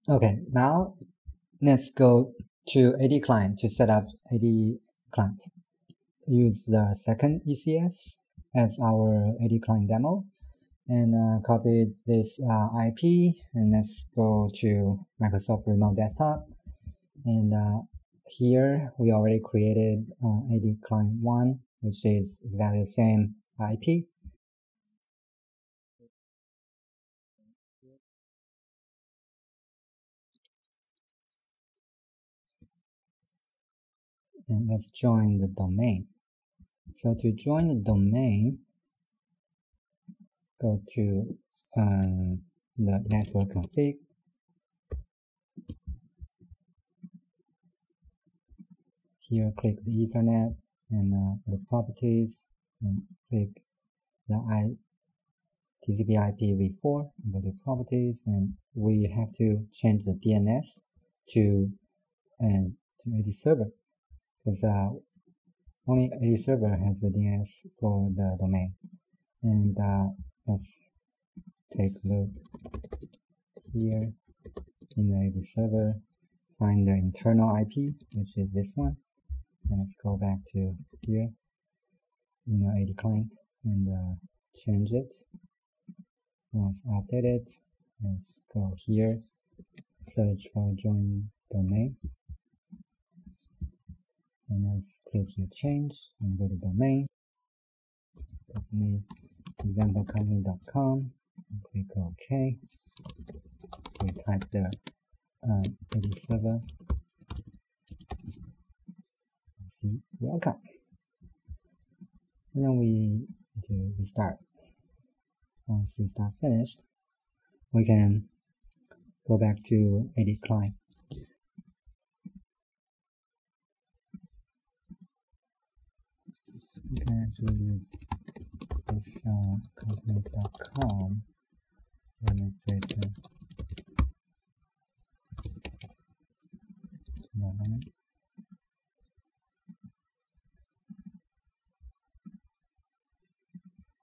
Okay, now let's go to AD client to set up AD client. Use the second ECS as our AD client demo and copy this IP, and let's go to Microsoft Remote Desktop. And here we already created AD client 1, which is exactly the same IP. And let's join the domain. So to join the domain, go to the network config. Here, click the Ethernet and the properties, and click the TCP/IP v4. Go to properties, and we have to change the DNS to AD server, because only AD server has the DNS for the domain. And let's take a look here in the AD server, find the internal IP, which is this one, and let's go back to here in the AD client and change it. Once updated, let's go here, search for join domain, and let's click here change and go to domain, examplecompany.com, and click OK. We type the AD server, see welcome, and then we need to restart. Once restart finished, we can go back to AD client. You can actually use this company.com administrator.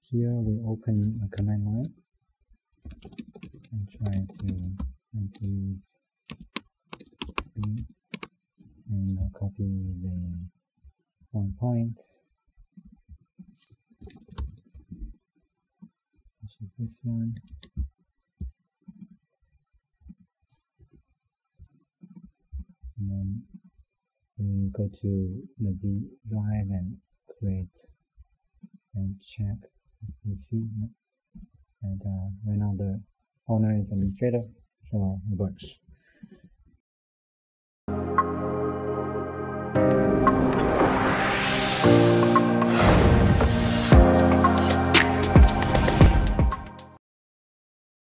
Here we open a command line and try to use C and copy the 1 point, which is this one. And then we go to the Z drive and create and check PC, and right now the owner is administrator, so it works.